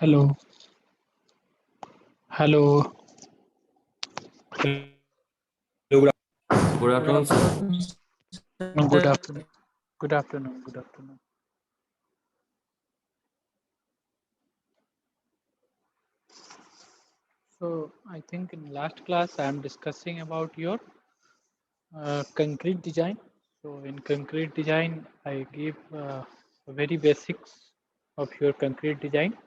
Hello, hello, Good good afternoon, sir. afternoon, good afternoon, good afternoon, good afternoon. So I think in last class I am discussing about your concrete design. So in concrete design, I give very basics of your concrete design.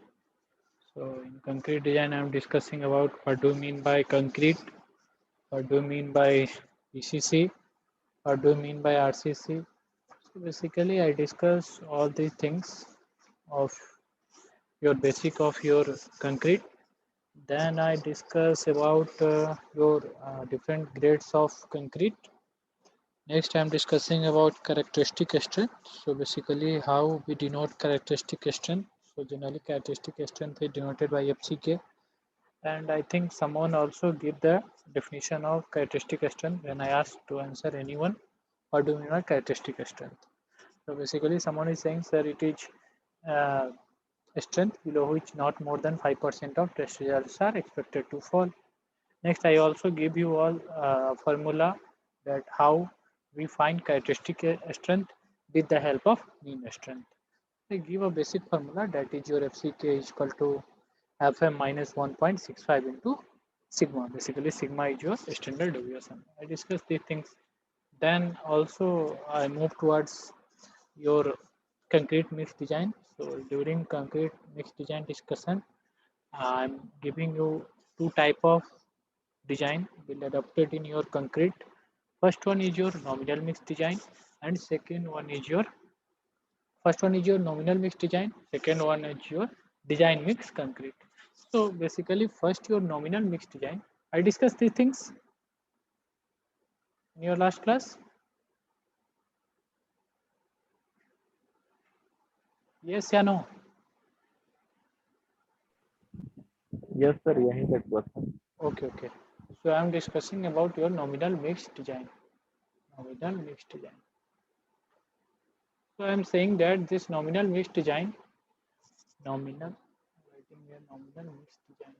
So in concrete design, I am discussing about what do you mean by concrete, what do you mean by PCC, what do you mean by RCC. So basically, I discuss all these things of your basic of your concrete. Then I discuss about your different grades of concrete. Next, I am discussing about characteristic strength. So basically, how we denote characteristic strength. So generally, characteristic strength is denoted by FCK. And I think someone also give the definition of characteristic strength when I asked to answer anyone, what do you mean by characteristic strength? So basically, someone is saying, sir, it is uh, strength below which not more than 5% of test results are expected to fall. Next, I also give you all formula that how we find characteristic strength with the help of mean strength. I give a basic formula that is your FCK is equal to Fm minus 1.65 into sigma. Basically, sigma is your standard deviation. I discussed these things. Then also I move towards your concrete mix design. So during concrete mix design discussion, I'm giving you two type of design will adopted in your concrete. First one is your nominal mix design, and second one is your first one is your nominal mix design. Second one is your design mix concrete. So basically, first your nominal mix design. I discussed these things in your last class. Yes, या no? Yes, sir. यहीं तक हुआ था. Okay, okay. So I am discussing about your nominal mix design. Nominal mix design. So I am saying that this nominal mix design, nominal, writing here nominal mix design.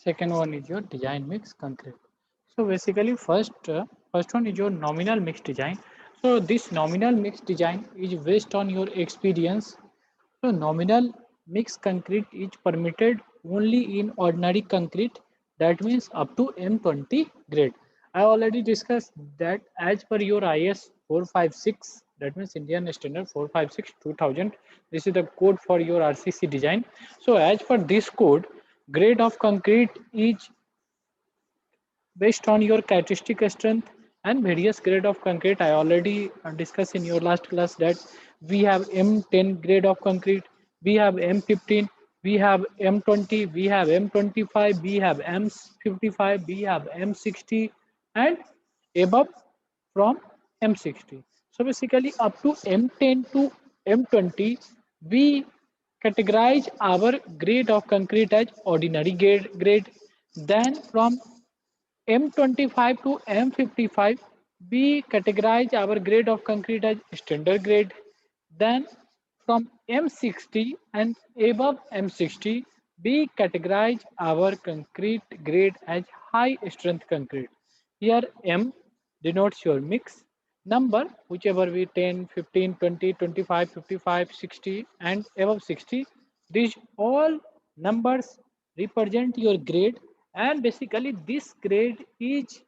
Second one is your design mix concrete. So basically first one is your nominal mix design. So this nominal mix design is based on your experience. So nominal mix concrete is permitted only in ordinary concrete, that means up to M20 grade. I already discussed that as per your IS 456, that means Indian Standard 456 2000. This is the code for your RCC design. So as per this code, grade of concrete is based on your characteristic strength and various grade of concrete. I already discussed in your last class that we have M10 grade of concrete, we have M15, we have M20, we have M25, we have M55, we have M60, and above from M60. So basically up to M10 to M20, we categorize our grade of concrete as ordinary grade. Then from M25 to M55, we categorize our grade of concrete as standard grade. Then from M60 and above M60, we categorize our concrete grade as high strength concrete. Here M denotes your mix number, whichever we 10, 15, 20, 25, 55, 60 and above 60. These all numbers represent your grade, and basically this grade is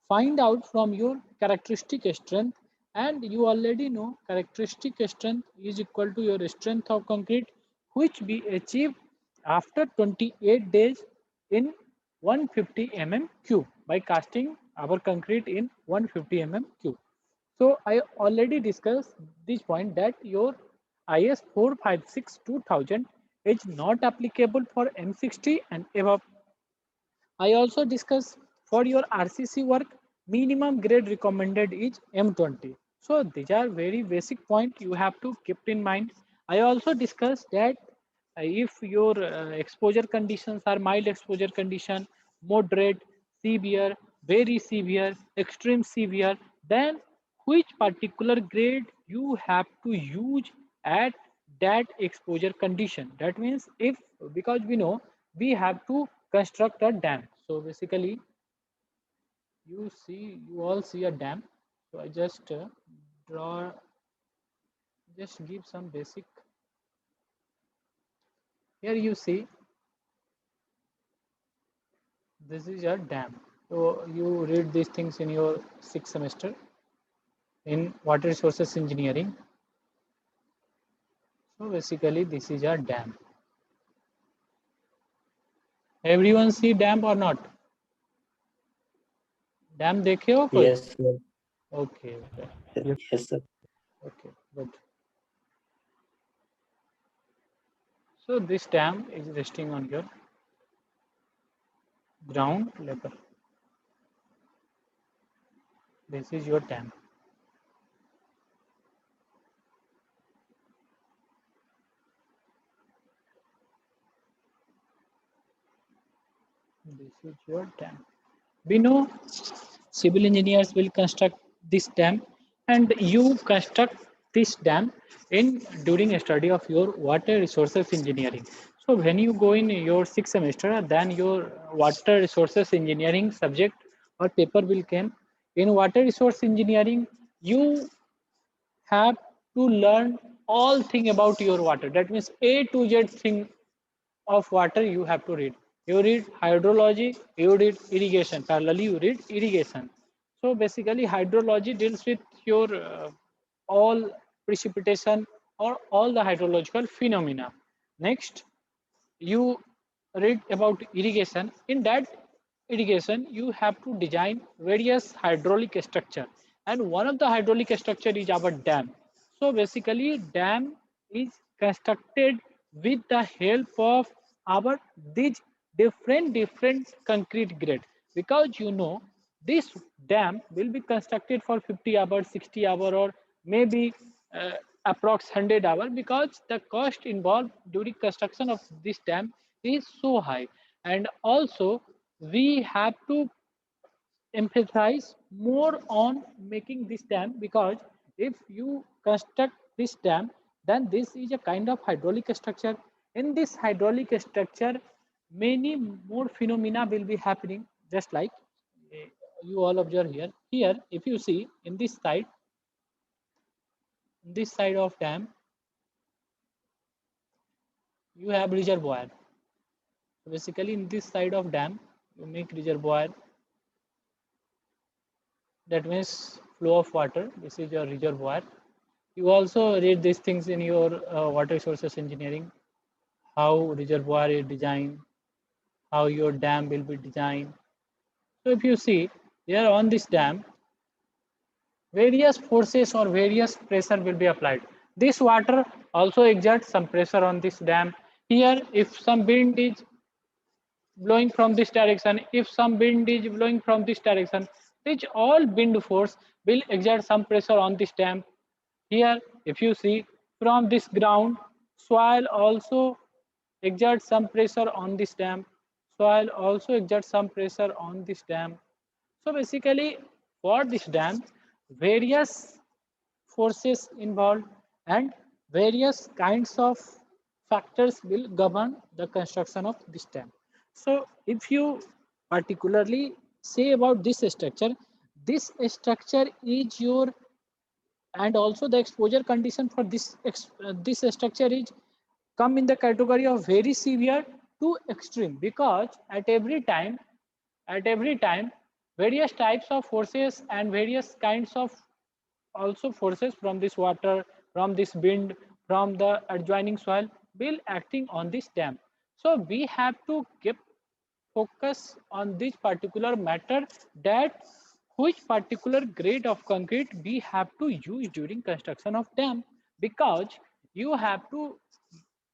find out from your characteristic strength, and you already know characteristic strength is equal to your strength of concrete, which we achieve after 28 days in 150 mm cube by casting our concrete in 150 mm cube. So I already discussed this point that your IS 456 2000 is not applicable for M60 and above. I also discussed for your RCC work, minimum grade recommended is M20. So these are very basic point you have to keep in mind. I also discussed that if your exposure conditions are mild exposure condition, moderate, severe, very severe, extreme severe, then which particular grade you have to use at that exposure condition. That means if, because we know we have to construct a dam. So basically you all see a dam. So I just draw, just give some basic. Here you see this is a dam. So you read these things in your sixth semester in water resources engineering. So basically this is a dam. Everyone see dam or not? Dam देखे हो कोई? Yes, sir. Okay. Yes, sir. Okay, good. So this dam is resting on your ground level. This is your dam. This is your dam. We know civil engineers will construct this dam, and you construct this dam in during a study of your water resources engineering. So when you go in your sixth semester, then your water resources engineering subject or paper will come. In water resource engineering, you have to learn all thing about your water. That means A to Z thing of water you have to read. You read hydrology, you read irrigation. Parallelly, you read irrigation. So basically, hydrology deals with your all precipitation or all the hydrological phenomena. Next, you read about irrigation. In that irrigation, you have to design various hydraulic structure, and one of the hydraulic structure is our dam. So basically dam is constructed with the help of our these different concrete grade, because you know this dam will be constructed for 50 hours, 60 hours, or maybe approx 100 hours, because the cost involved during construction of this dam is so high. And also we have to emphasize more on making this dam, because if you construct this dam, then this is a kind of hydraulic structure. In this hydraulic structure, many more phenomena will be happening, just like you all observe here. Here, if you see in this side of dam, you have reservoir. So basically, in this side of dam, you make reservoir. That means flow of water. This is your reservoir. You also read these things in your water resources engineering, how reservoir is designed, how your dam will be designed. So if you see here on this dam, various forces or various pressure will be applied. This water also exerts some pressure on this dam. Here, if some wind is blowing from this direction, if some wind is blowing from this direction, which all wind force will exert some pressure on this dam. Here, if you see from this ground, soil also exerts some pressure on this dam. Soil also exerts some pressure on this dam. So basically, for this dam, various forces involved and various kinds of factors will govern the construction of this dam. So if you particularly say about this structure is your, and also the exposure condition for this structure is come in the category of very severe to extreme, because at every time various types of forces and various kinds of also forces from this water, from this wind, from the adjoining soil will acting on this dam. So we have to keep focus on this particular matter, that which particular grade of concrete we have to use during construction of dam, because you have to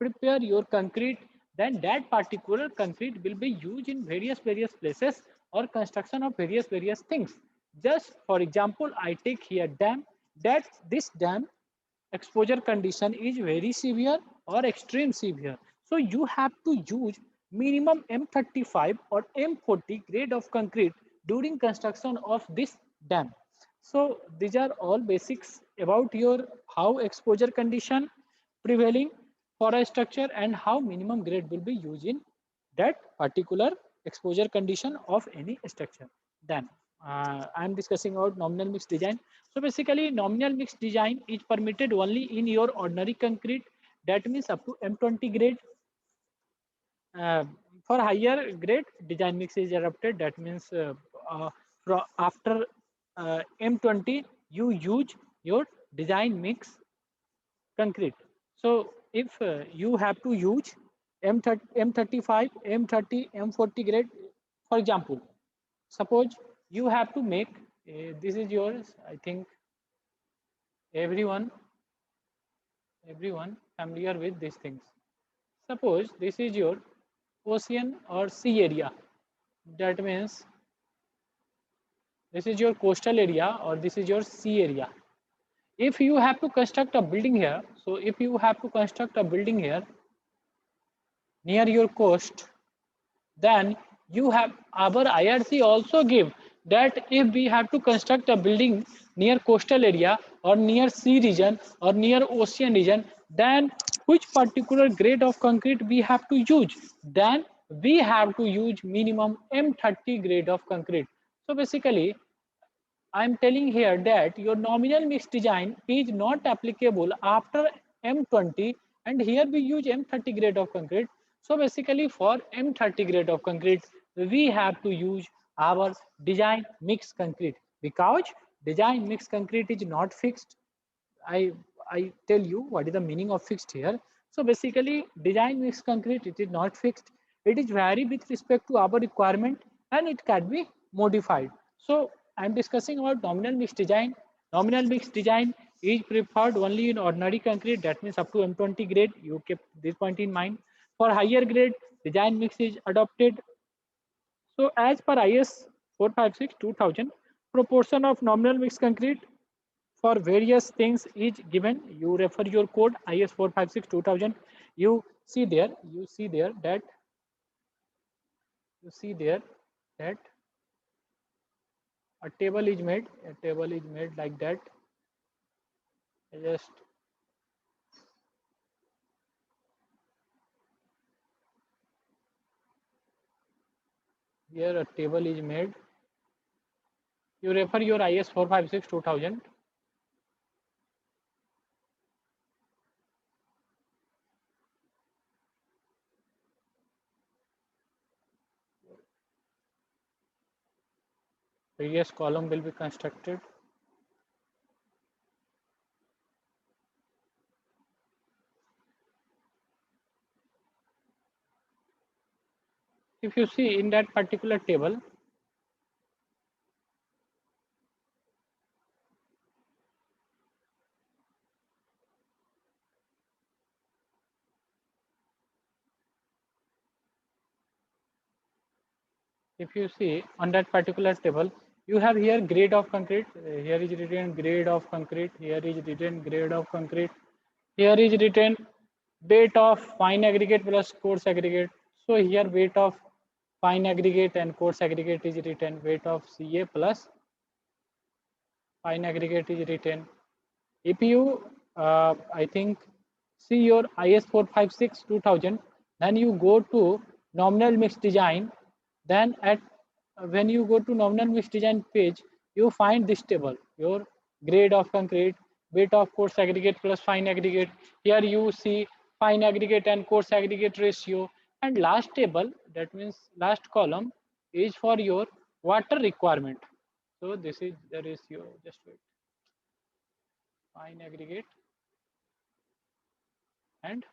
prepare your concrete, then that particular concrete will be used in various places or construction of various things. Just for example, I take here dam, that this dam exposure condition is very severe or extreme severe. So you have to use minimum M35 or M40 grade of concrete during construction of this dam. So these are all basics about your how exposure condition prevailing for a structure and how minimum grade will be used in that particular exposure condition of any structure. Then I am discussing about nominal mix design. So basically, nominal mix design is permitted only in your ordinary concrete. That means up to M20 grade. Uh, for higher grade, design mix is adopted. That means uh, after M20, you use your design mix concrete. So if you have to use M35, M30, M40 grade, for example, suppose you have to make, this is yours, I think everyone familiar with these things. Suppose this is your ocean or sea area. That means this is your coastal area or this is your sea area. If you have to construct a building here, so if you have to construct a building here near your coast, then you have, our IRC also give that if we have to construct a building near coastal area or near sea region or near ocean region, then which particular grade of concrete we have to use, then we have to use minimum M30 grade of concrete. So basically I'm telling here that your nominal mix design is not applicable after M20, and here we use M30 grade of concrete. So basically for M30 grade of concrete, we have to use our design mix concrete, because design mix concrete is not fixed. I I tell you what is the meaning of fixed here. So basically design mix concrete, it is not fixed. It is vary with respect to our requirement and it can be modified. So I'm discussing about nominal mix design. Nominal mix design is preferred only in ordinary concrete, that means up to M20 grade. You keep this point in mind. For higher grade, design mix is adopted. So as per IS 456-2000, proportion of nominal mixed concrete for various things is given. You refer your code IS 456-2000. You see there that a table is made. A table is made like that. Just here a table is made. You refer your IS 456 2000. Previous column will be constructed. If you see in that particular table, if you see on that particular table, you have here grade of concrete. Here is written grade of concrete. Here is written grade of concrete. Here is written weight of fine aggregate plus coarse aggregate. So here weight of fine aggregate and coarse aggregate is written. Weight of CA plus fine aggregate is written. If you, I think, see your IS 456 2000, then you go to nominal mixed design. Then at when you go to nominal mixed design page, you find this table, your grade of concrete, weight of coarse aggregate plus fine aggregate. Here you see fine aggregate and coarse aggregate ratio. And last table, that means last column, is for your water requirement. So this is, there is your, just wait, fine aggregate and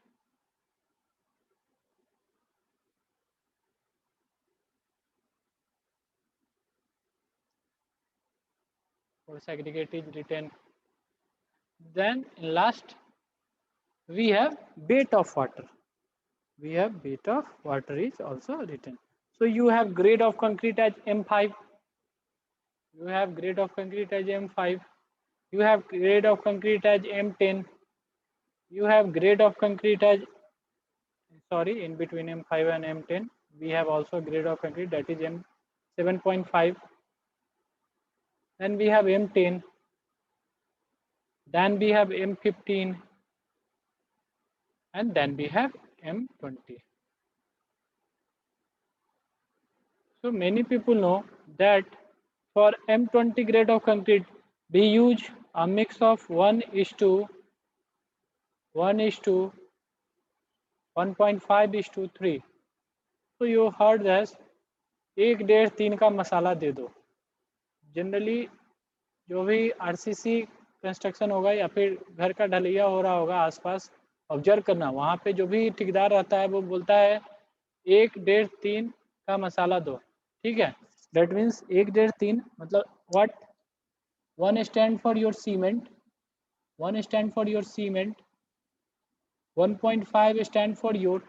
coarse aggregate is written. Then in last we have weight of water. We have weight of water is also written. So you have grade of concrete as M5. You have grade of concrete as M5. You have grade of concrete as M10. You have grade of concrete as, sorry, in between M5 and M10, we have also grade of concrete, that is M7.5. Then we have M10. Then we have M15. And then we have M20. So many people know that for M20 grade of concrete, we use a mix of 1:1:1.5:3. So you heard that 1:1:3 का मसाला दे दो. Generally जो भी RCC construction होगा या फिर घर का ढलैया हो रहा होगा आसपास, ऑब्जर्व करना, वहाँ पे जो भी ठेकेदार रहता है वो बोलता है 1:1:3 का मसाला दो. ठीक है, दैट मीन्स 1:1:3 मतलब what, 1 stand for your cement, 1 stand for your cement, 1.5 stand for your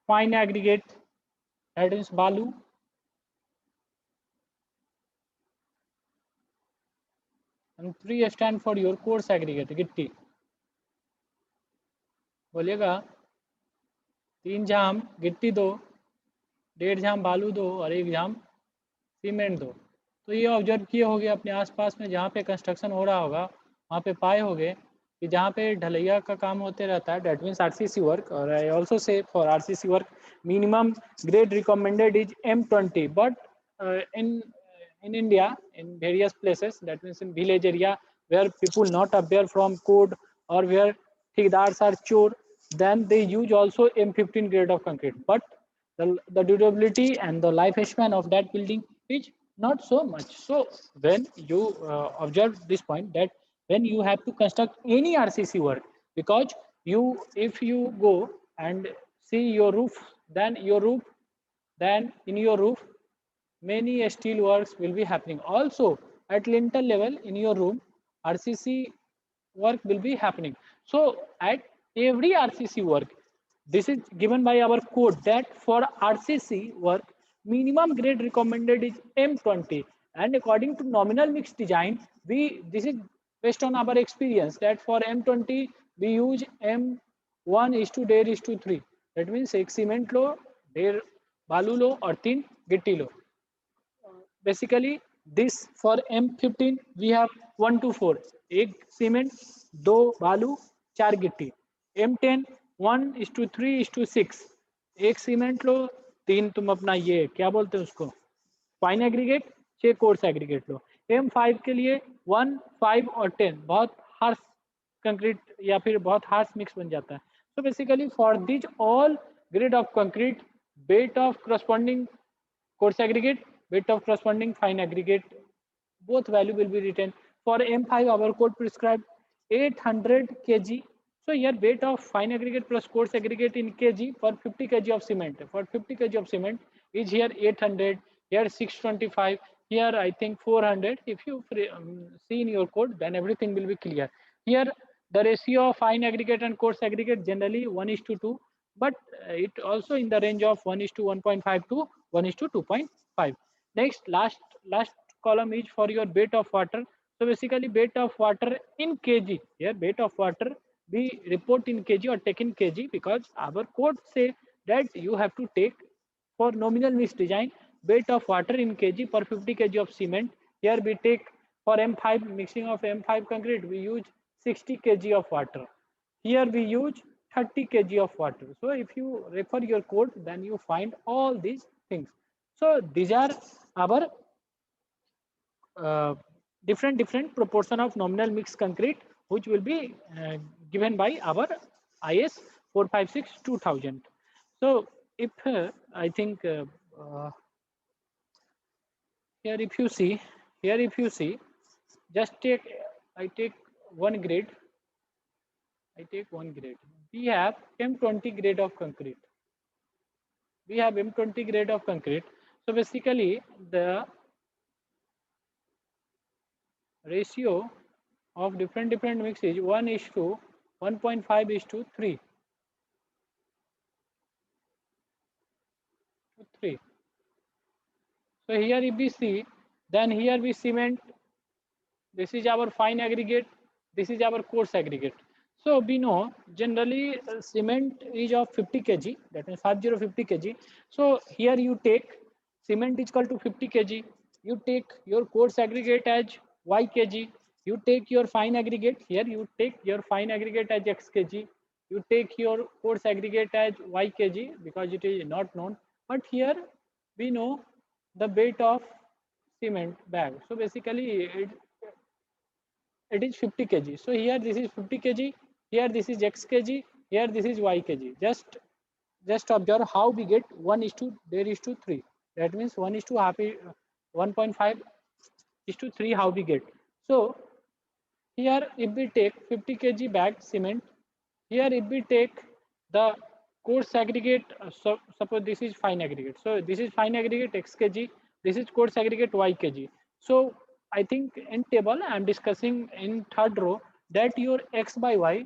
fine aggregate, that means बालू, and 3 stand for your coarse aggregate गिट्टी. बोलिएगा 3 झाम गिट्टी दो, 1.5 झाम बालू दो और 1 झाम सीमेंट दो. तो ये ऑब्जर्व किए होंगे अपने आसपास में जहाँ पे कंस्ट्रक्शन हो रहा होगा, वहाँ पे पाए होंगे कि जहाँ पे ढलैया का काम होते रहता है, डेट मीन्स आरसीसी वर्क. और I also say for RCC work minimum grade recommended is M20, but in India, in various places, that means in village area where people not aware from code or where ठेकेदाrs are chore, then they use also M15 grade of concrete. But the durability and the lifespan of that building is not so much. So when you observe this point, that when you have to construct any RCC work, because you, if you go and see your roof, then in your roof many steel works will be happening. Also at lintel level in your room, RCC work will be happening. So at every RCC work, this is given by our code that for RCC work minimum grade recommended is M20, and according to nominal mixed design, this is based on our experience that for M20 we use M1:1:3. That means एक cement लो, 1.5 बालू लो और 3 गिट्टी लो. Basically this for M15 we have 1:4, 1 cement, 2 बालू, 4 गिट्टी. M10 1:3:6, 1 cement लो, 3 तुम अपना ये क्या बोलते हैं उसको फाइन एग्रीगेट, 6 कोर्स एग्रीगेट लो। M5 के लिए 1, 5 और 10 बहुत हार्श कंक्रीट या फिर बहुत हार्श मिक्स बन जाता है। So basically for these all grade of concrete, weight of corresponding coarse aggregate, weight of corresponding fine aggregate, both value will be written. For M5 our code prescribed 800 kg. So here weight of fine aggregate plus coarse aggregate in kg for 50 kg of cement. For 50 kg of cement is here 800, here 625, here I think 400. If you see in your code, then everything will be clear. Here the ratio of fine aggregate and coarse aggregate generally 1:2, but it also in the range of 1:1.5 to 1:2.5. Next, last column is for your weight of water. So basically weight of water in kg. Here weight of water we report in kg or take in kg because our code say that you have to take for nominal mix design weight of water in kg per 50 kg of cement. Here we take for M5 mixing of M5 concrete we use 60 kg of water. Here we use 30 kg of water. So if you refer your code, then you find all these things. So these are our different proportion of nominal mixed concrete which will be given by our IS 456-2000. So if I think here if you see just take I take one grade. We have M20 grade of concrete. So basically the ratio of different mixes 1:1.5:3. So here if we see, then here we cement, this is our fine aggregate, this is our coarse aggregate. So we know generally cement is of 50 kg, that means 50 kg. So here you take cement is equal to 50 kg, you take your coarse aggregate as y kg, you take your fine aggregate, here you take your fine aggregate as x kg, you take your coarse aggregate as y kg because it is not known, but here we know the weight of cement bag. So basically it is 50 kg. So here this is 50 kg, here this is x kg, here this is y kg. Just observe how we get 1:3. That means 1:1.5:3 how we get. So here if we take 50 kg bag cement, here if we take the coarse aggregate, so suppose this is fine aggregate. So this is fine aggregate x kg, this is coarse aggregate y kg. So I think in table I am discussing in third row that your x by y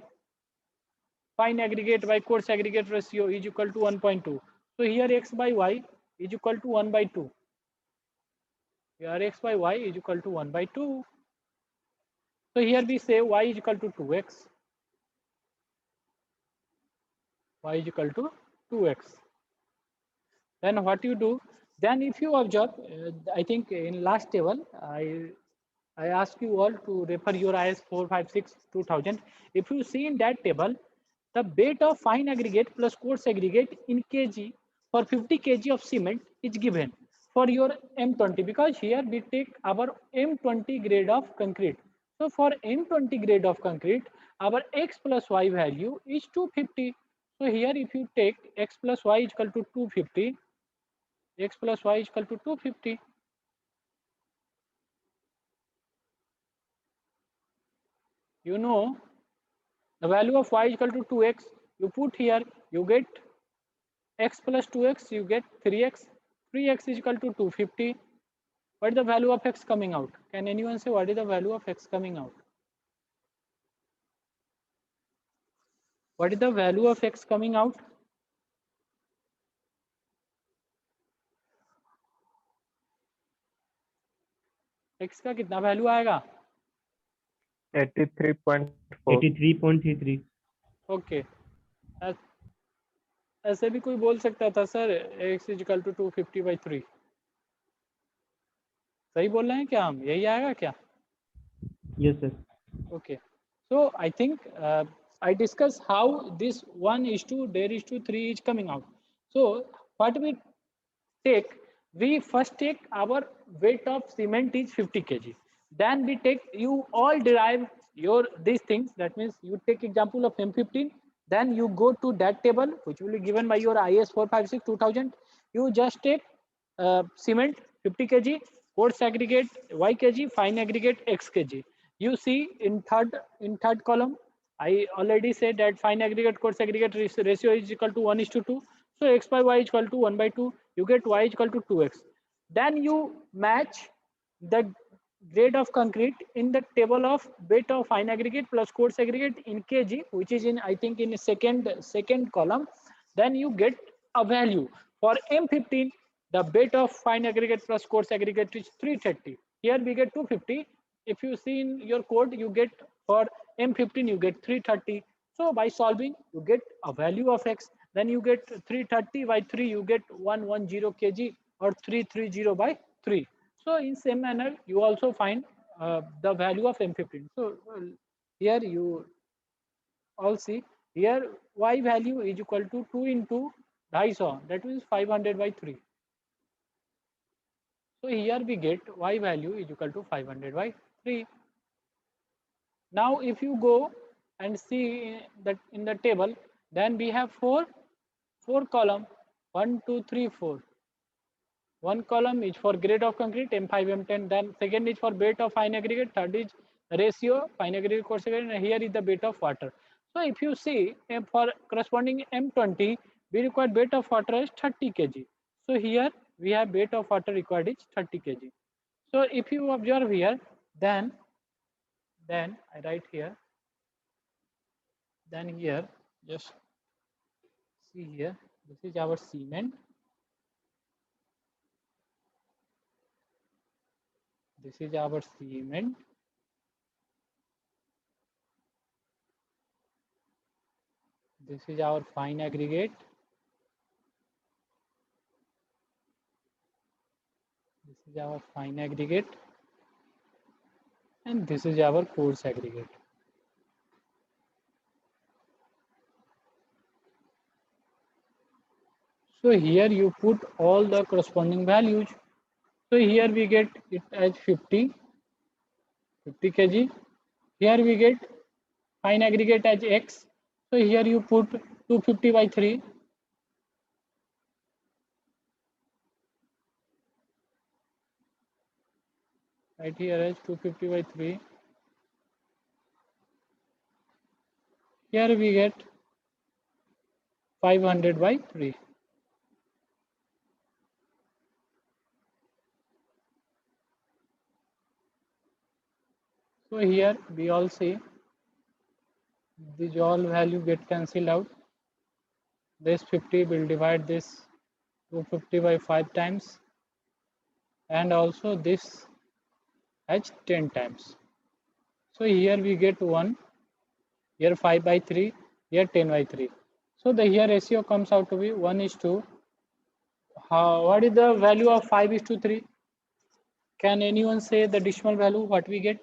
fine aggregate by coarse aggregate ratio is equal to 1.2. So here x by y is equal to 1/2. Here x by y is equal to 1/2. So here we say y is equal to 2x. Y is equal to 2x. Then what you do? Then if you observe, I think in last table I ask you all to refer your IS 456-2000. If you see in that table, the weight of fine aggregate plus coarse aggregate in kg for 50 kg of cement is given for your M20 because here we take our M20 grade of concrete. So for M20 grade of concrete, our x plus y value is 250. So here if you take x plus y is equal to 250, x plus y is equal to 250. You know the value of y is equal to 2x. You put here, you get x plus 2x, you get 3x. 3x is equal to 250. What is the value of x coming out? Can anyone say what is the value of x coming out? What is the value of x coming out? x का कितना value आएगा? 83.4. 83.33. Okay, ऐसे भी कोई बोल सकता था sir x is equal to 250/3. सही बोल रहे हैं क्या हम? यही आएगा क्या? Yes, sir. Okay, so I think I discuss how this 1:3 is coming out. So what we we first take our weight of cement is 50 kg. Then we take, you all derive your these things. That means you take example of M15. Then you go to that table which will be given by your IS 456 2000. You just take cement 50 kg, coarse aggregate Y kg, fine aggregate X kg. You see in third column, I already said that fine aggregate coarse aggregate ratio is equal to 1:2. So X by Y is equal to 1/2. You get Y is equal to 2X. Then you match the grade of concrete in the table of weight of fine aggregate plus coarse aggregate in kg, which is in, I think, in second column. Then you get a value for M15. The weight of fine aggregate plus coarse aggregate is 330. Here we get 250. If you see in your code, you get for M15 you get 330. So by solving, you get a value of X. Then you get 330 by 3, you get 110 kg or 330 by 3. So in same manner, you also find the value of M15. So here you all see, here Y value is equal to 2 into 250, that means 500 by 3. So here we get Y value is equal to 500 by 3. Now if you go and see that in the table, then we have four column, 1, 2, 3, 4. One column is for grade of concrete M5 M10, then second is for weight of fine aggregate, third is ratio fine aggregate coarse aggregate, and here is the weight of water. So if you see for corresponding M20, we require weight of water is 30 kg. So here we have weight of water required is 30 kg. So if you observe here, then I write here, then here just see here, this is our cement. This is our cement. This is our fine aggregate. This is our fine aggregate. And this is our coarse aggregate. So here you put all the corresponding values. So here we get it as 50 kg. Here we get fine aggregate as X. So here you put 250 by 3. Right here as 250 by 3. Here we get 500 by 3. So here we all see these all value get cancelled out. This 50 will divide this 250 by 5 times, and also this as 10 times. So here we get 1, here 5 by 3, here 10 by 3. So the here ratio comes out to be 1:2. What is the value of 5:3? Can anyone say the decimal value what we get?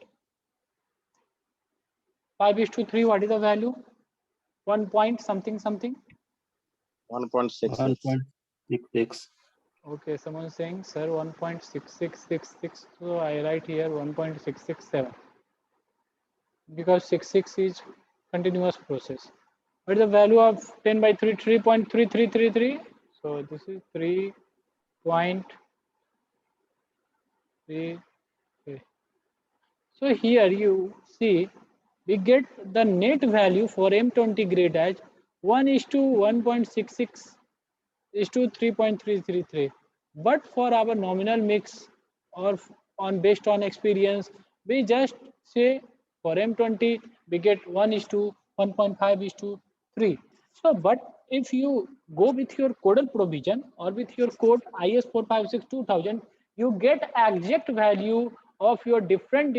5:3, what is the value? 1 point something something. 1.66. 1.66. Okay, someone is saying, sir, 1.6666. So I write here 1.667 because 66 is continuous process. What is the value of 10 by 3? 3.3333. So this is 3.33. So here you see we get the net value for M20 grade as 1:1.66 is to 3.333. But for our nominal mix or on based on experience, we just say for M20 we get 1:1.5:3. So but if you go with your codal provision or with your code IS 456 2000, you get exact value of your different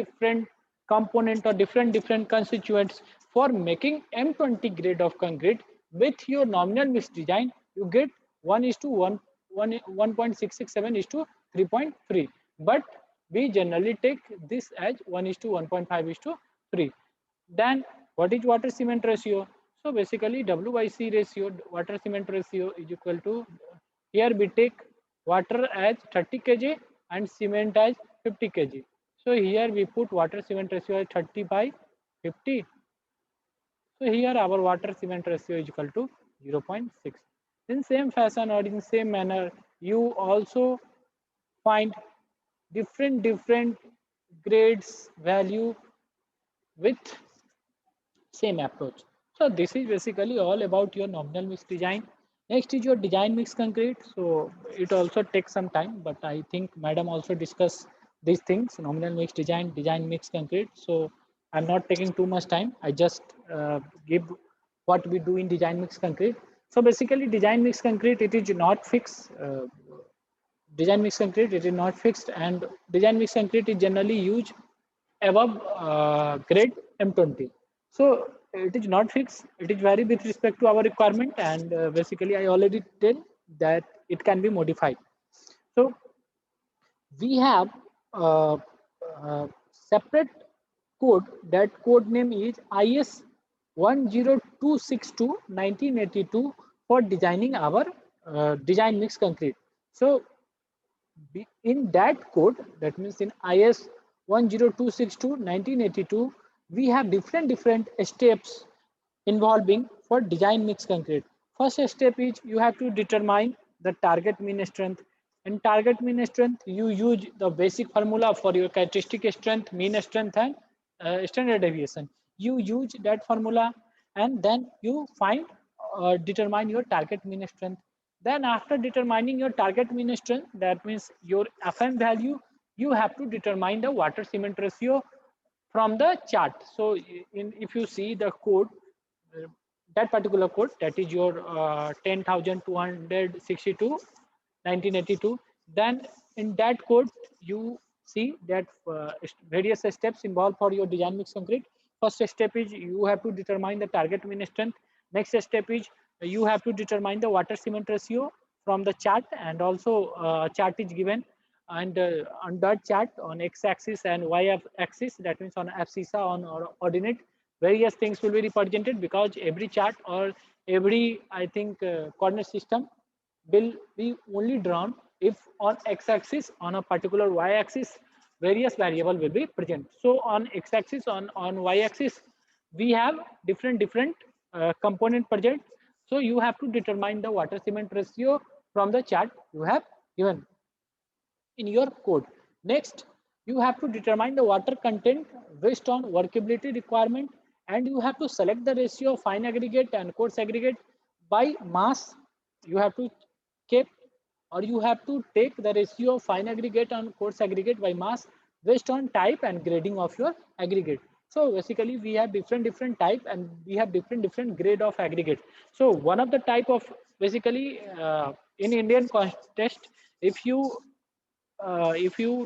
component or different constituents. For making M20 grade of concrete with your nominal mix design, you get 1:1.667 is to 3.3. But we generally take this as 1:1.5:3. Then what is water cement ratio? So basically W by C ratio, water cement ratio is equal to, here we take water as 30 kg and cement as 50 kg. So here we put water cement ratio as 30 by 50. So here our water cement ratio is equal to 0.6. In same fashion or in same manner, you also find different grades value with same approach. So this is basically all about your nominal mix design. Next is your design mix concrete. So it also takes some time, but I think madam also discuss these things, nominal mix design, design mix concrete. So I'm not taking too much time. I just give what we do in design mix concrete. So basically design mix concrete, it is not fixed. Design mix concrete, it is not fixed, and design mix concrete is generally used above grade M20. So it is not fixed. It is vary with respect to our requirement, and basically I already tell that it can be modified. So we have separate code. That code name is IS 10262 1982 for designing our design mix concrete. So in that code, that means in IS 10262 1982, we have different steps involving for design mix concrete. First step is you have to determine the target mean strength. In target mean strength, you use the basic formula for your characteristic strength, mean strength, and standard deviation. You use that formula, and then you find determine your target mean strength. Then after determining your target mean strength, that means your FM value, you have to determine the water cement ratio from the chart. So if you see the code, uh, that particular code, that is your 10,262 1982, then in that code you see that various steps involved for your design mix concrete. First step is you have to determine the target mean strength. Next step is you have to determine the water cement ratio from the chart, and also chart is given, and on that chart on x-axis and y-axis, that means on abscissa on or ordinate, various things will be represented, because every chart or every, I think, coordinate system will be only drawn if on x-axis, on a particular y-axis, various variable will be present. So on x-axis, on y-axis, we have different component present. So you have to determine the water cement ratio from the chart you have given in your code. Next, you have to determine the water content based on workability requirement, and you have to select the ratio of fine aggregate and coarse aggregate by mass. You have to keep, or you have to take the ratio of fine aggregate and coarse aggregate by mass based on type and grading of your aggregate. So basically we have different type, and we have different grade of aggregate. So one of the type of, basically in Indian context, if you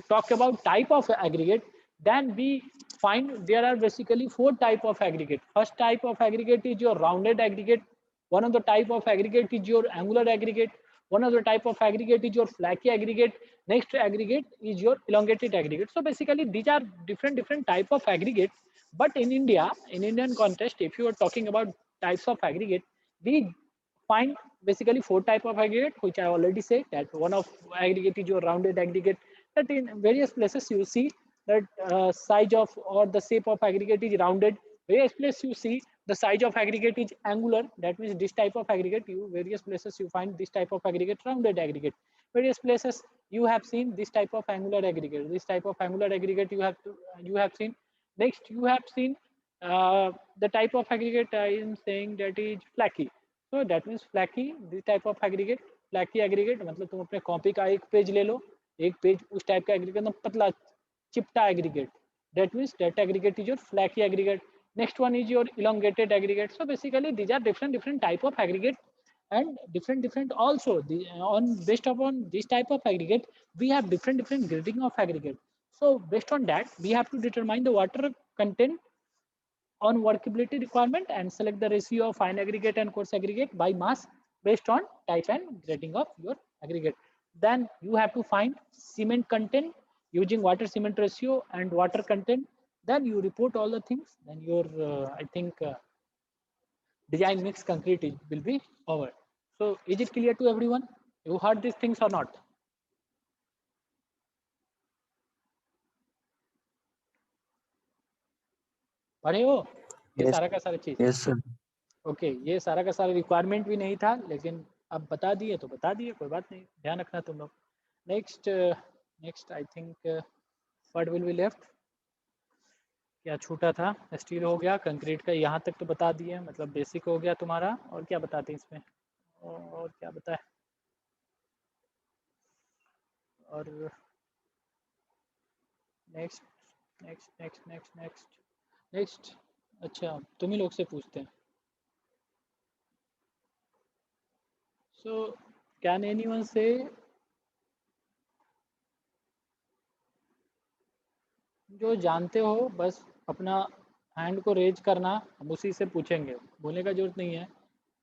talk about type of aggregate, then we find there are basically four type of aggregate. First type of aggregate is your rounded aggregate. One of the type of aggregate is your angular aggregate. One of the type of aggregate is your flaky aggregate. Next aggregate is your elongated aggregate. So basically these are different type of aggregate. But in India, in Indian context, if you are talking about types of aggregate, we find basically four type of aggregate, which I already said, that one of aggregate is your rounded aggregate, that in various places you see that size of or the shape of aggregate is rounded. Various places you see the size of aggregate is angular, that means this type of aggregate, you various places you find this type of aggregate, rounded aggregate. Various places you have seen this type of angular aggregate, this type of angular aggregate you have seen. Next you have seen the type of aggregate I am saying, that is flaky. So that means flaky, this type of aggregate, flaky aggregate, मतलब तुम अपने copy का एक page ले लो, एक page उस type का aggregate ना पतला चिपटा aggregate, that means that aggregate is your flaky aggregate. Next one is your elongated aggregate. So basically these are different type of aggregate, and different also on based upon this type of aggregate we have different grading of aggregate. So based on that we have to determine the water content on workability requirement, and select the ratio of fine aggregate and coarse aggregate by mass based on type and grading of your aggregate. Then you have to find cement content using water cement ratio and water content. Then you report all the things. Then your I think design mix concrete will be over. So is it clear to everyone? You heard these things or not? पढ़े हो ये Yes. सारा का सारा चीज? Yes, sir. Okay, ये सारा का सारा रिक्वायरमेंट भी नहीं था, लेकिन अब बता दिए तो बता दिए, कोई बात नहीं, ध्यान रखना तुम लोग। Next I think what will be left, क्या छूटा था? स्टील हो गया, कंक्रीट का यहाँ तक तो बता दिए, मतलब बेसिक हो गया तुम्हारा। और क्या बताते हैं इसमें, और क्या बताए? और next next next next next next, अच्छा तुम ही लोग से पूछते हैं। सो कैन एनीवन से, जो जानते हो बस अपना हैंड को रेज करना, हम उसी से पूछेंगे, बोलने का जरूरत नहीं है।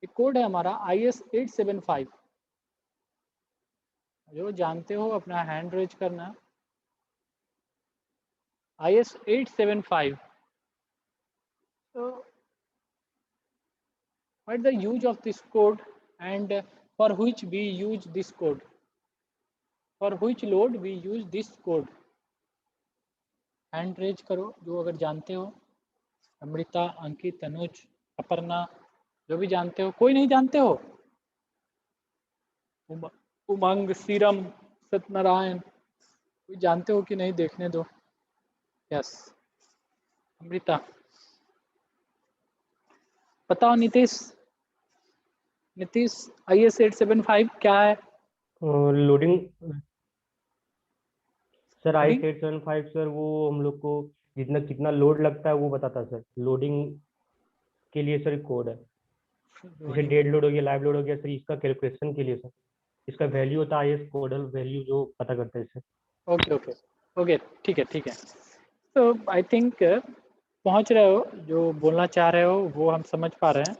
एक कोड है हमारा IS 875, जो जानते हो अपना हैंड रेज करना। IS 875, so what the use of this code and for which we use this code, for which load we use this code? Hand raise करो जो अगर जानते हो, अमृता, अंकित, तनुज, अपर्णा, जो भी जानते हो। कोई नहीं जानते हो? उमंग, सीरम, सत्यनारायण, कोई जानते हो कि नहीं? देखने दो। यस, अमृता। बताओ नीतीश, नीतीश IS 875 क्या है? लोडिंग सर, आई Loading? 875 सर, वो हम लोग को जितना कितना लोड लगता है वो बताता है सर। लोडिंग के लिए सर कोड है, जैसे डेड लोड हो गया, लाइव लोड हो गया सर, इसका कैलकुलेशन के लिए सर इसका वैल्यू होता है IS कोडल वैल्यू, जो पता करते हैं सर। ओके ओके ओके, ठीक है ठीक है। तो आई थिंक पहुंच रहे हो, जो बोलना चाह रहे हो वो हम समझ पा रहे हैं,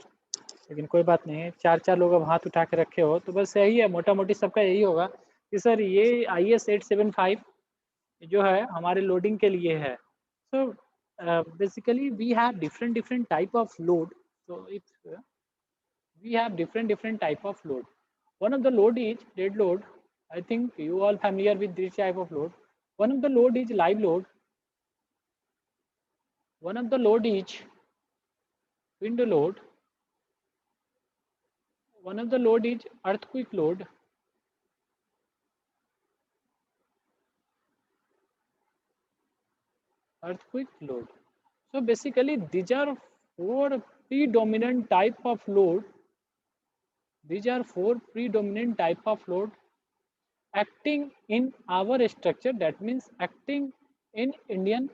लेकिन कोई बात नहीं है। चार लोग अब हाथ उठा के रखे हो, तो बस यही है, मोटा मोटी सबका यही होगा कि सर ये IS 875 जो है हमारे लोडिंग के लिए है। So basically we have different type of load. So it's we have different type of load. One of the load is dead load. I think you all familiar with this type of load. One of the load is live load. One of the load is wind load. One of the load is earthquake load. Earthquake load. So basically these are four predominant type of load. These are four predominant type of load acting in our structure, that means acting in Indian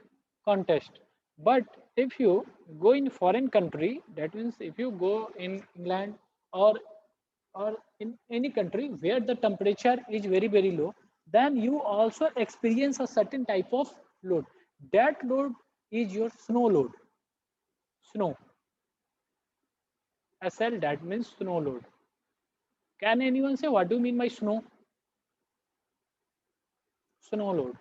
context. But if you go in foreign country, that means if you go in England or in any country where the temperature is very low, then you also experience a certain type of load. That load is your snow load. Snow. SL, that means snow load. Can anyone say what do you mean by snow? Snow load.